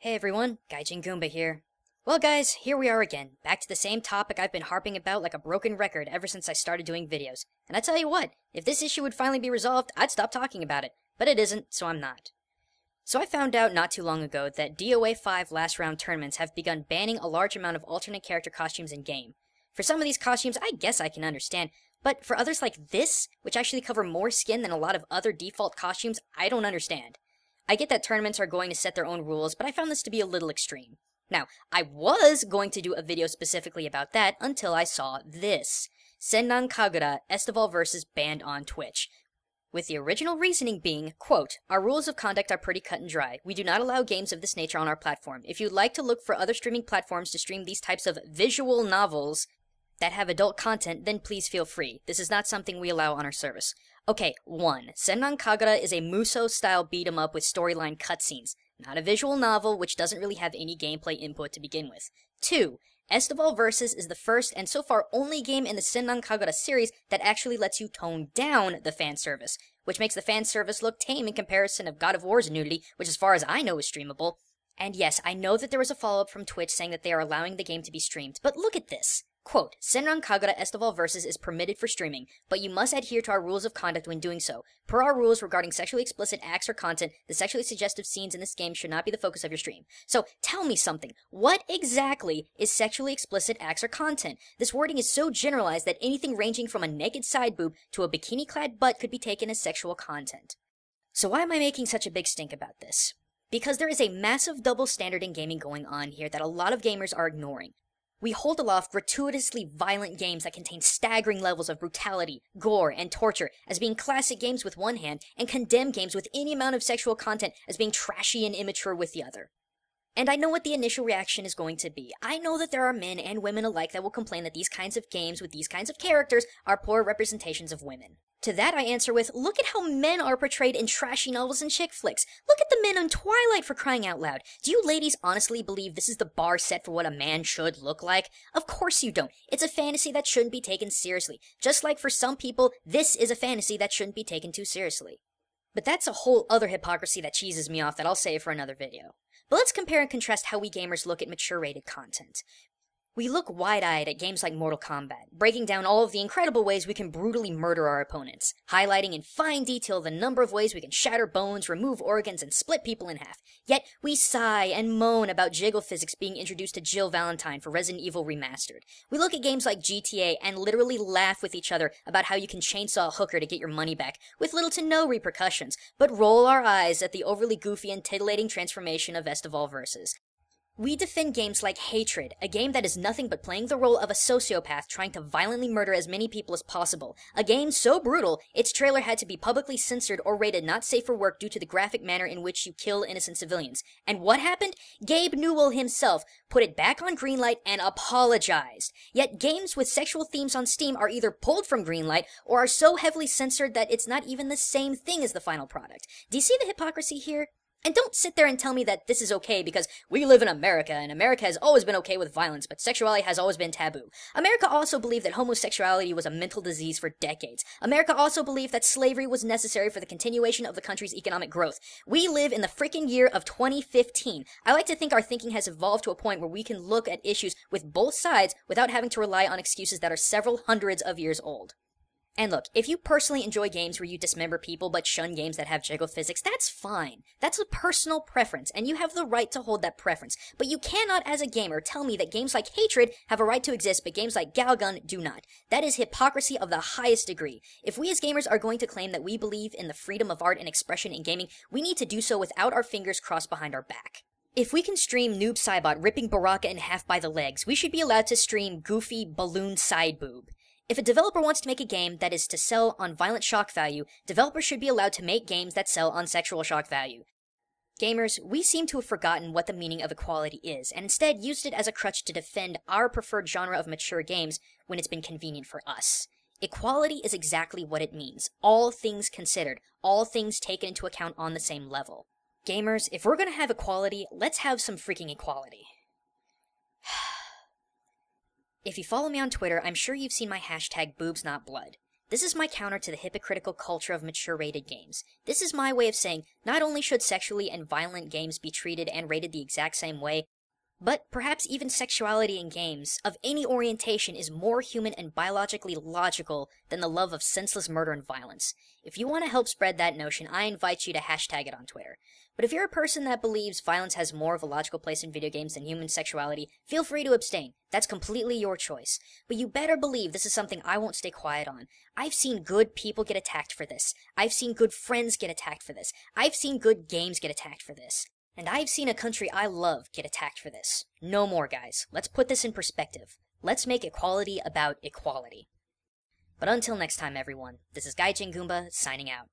Hey everyone, Gaijin Goombah here. Well guys, here we are again, back to the same topic I've been harping about like a broken record ever since I started doing videos. And I tell you what, if this issue would finally be resolved, I'd stop talking about it. But it isn't, so I'm not. So I found out not too long ago that DOA 5 last round tournaments have begun banning a large amount of alternate character costumes in-game. For some of these costumes, I guess I can understand, but for others like this, which actually cover more skin than a lot of other default costumes, I don't understand. I get that tournaments are going to set their own rules, but I found this to be a little extreme. Now, I was going to do a video specifically about that until I saw this. Senran Kagura Estival vs. banned on Twitch. With the original reasoning being, quote, "Our rules of conduct are pretty cut and dry. We do not allow games of this nature on our platform. If you'd like to look for other streaming platforms to stream these types of visual novels that have adult content, then please feel free. This is not something we allow on our service." Okay, 1. Senran Kagura is a Muso-style beat-em-up with storyline cutscenes, not a visual novel which doesn't really have any gameplay input to begin with. 2. Estival Versus is the first and so far only game in the Senran Kagura series that actually lets you tone down the fan service, which makes the fan service look tame in comparison of God of War's nudity, which as far as I know is streamable. And yes, I know that there was a follow-up from Twitch saying that they are allowing the game to be streamed, but look at this. Quote, "Senran Kagura Estival Vs. is permitted for streaming, but you must adhere to our rules of conduct when doing so. Per our rules regarding sexually explicit acts or content, the sexually suggestive scenes in this game should not be the focus of your stream." So, tell me something. What exactly is sexually explicit acts or content? This wording is so generalized that anything ranging from a naked side boob to a bikini-clad butt could be taken as sexual content. So why am I making such a big stink about this? Because there is a massive double standard in gaming going on here that a lot of gamers are ignoring. We hold aloft gratuitously violent games that contain staggering levels of brutality, gore, and torture as being classic games with one hand, and condemn games with any amount of sexual content as being trashy and immature with the other. And I know what the initial reaction is going to be. I know that there are men and women alike that will complain that these kinds of games with these kinds of characters are poor representations of women. To that I answer with, look at how men are portrayed in trashy novels and chick flicks. Look at the men on Twilight, for crying out loud. Do you ladies honestly believe this is the bar set for what a man should look like? Of course you don't. It's a fantasy that shouldn't be taken seriously. Just like for some people, this is a fantasy that shouldn't be taken too seriously. But that's a whole other hypocrisy that cheeses me off that I'll save for another video. But let's compare and contrast how we gamers look at mature-rated content. We look wide-eyed at games like Mortal Kombat, breaking down all of the incredible ways we can brutally murder our opponents, highlighting in fine detail the number of ways we can shatter bones, remove organs, and split people in half. Yet, we sigh and moan about jiggle physics being introduced to Jill Valentine for Resident Evil Remastered. We look at games like GTA and literally laugh with each other about how you can chainsaw a hooker to get your money back, with little to no repercussions, but roll our eyes at the overly goofy and titillating transformation of Estival Vs. We defend games like Hatred, a game that is nothing but playing the role of a sociopath trying to violently murder as many people as possible. A game so brutal, its trailer had to be publicly censored or rated not safe for work due to the graphic manner in which you kill innocent civilians. And what happened? Gabe Newell himself put it back on Greenlight and apologized. Yet games with sexual themes on Steam are either pulled from Greenlight or are so heavily censored that it's not even the same thing as the final product. Do you see the hypocrisy here? And don't sit there and tell me that this is okay because we live in America and America has always been okay with violence, but sexuality has always been taboo. America also believed that homosexuality was a mental disease for decades. America also believed that slavery was necessary for the continuation of the country's economic growth. We live in the freaking year of 2015. I like to think our thinking has evolved to a point where we can look at issues with both sides without having to rely on excuses that are several hundreds of years old. And look, if you personally enjoy games where you dismember people but shun games that have jiggle physics, that's fine. That's a personal preference, and you have the right to hold that preference. But you cannot, as a gamer, tell me that games like Hatred have a right to exist, but games like Galgun do not. That is hypocrisy of the highest degree. If we as gamers are going to claim that we believe in the freedom of art and expression in gaming, we need to do so without our fingers crossed behind our back. If we can stream Noob Saibot ripping Baraka in half by the legs, we should be allowed to stream goofy balloon side boob. If a developer wants to make a game that is to sell on violent shock value, developers should be allowed to make games that sell on sexual shock value. Gamers, we seem to have forgotten what the meaning of equality is, and instead used it as a crutch to defend our preferred genre of mature games when it's been convenient for us. Equality is exactly what it means. All things considered, all things taken into account on the same level. Gamers, if we're gonna have equality, let's have some freaking equality. If you follow me on Twitter, I'm sure you've seen my hashtag BoobsNotBlood. This is my counter to the hypocritical culture of mature rated games. This is my way of saying not only should sexually and violent games be treated and rated the exact same way, but perhaps even sexuality in games of any orientation is more human and biologically logical than the love of senseless murder and violence. If you want to help spread that notion, I invite you to hashtag it on Twitter. But if you're a person that believes violence has more of a logical place in video games than human sexuality, feel free to abstain. That's completely your choice. But you better believe this is something I won't stay quiet on. I've seen good people get attacked for this. I've seen good friends get attacked for this. I've seen good games get attacked for this. And I've seen a country I love get attacked for this. No more, guys. Let's put this in perspective. Let's make equality about equality. But until next time, everyone, this is Gaijin Goombah signing out.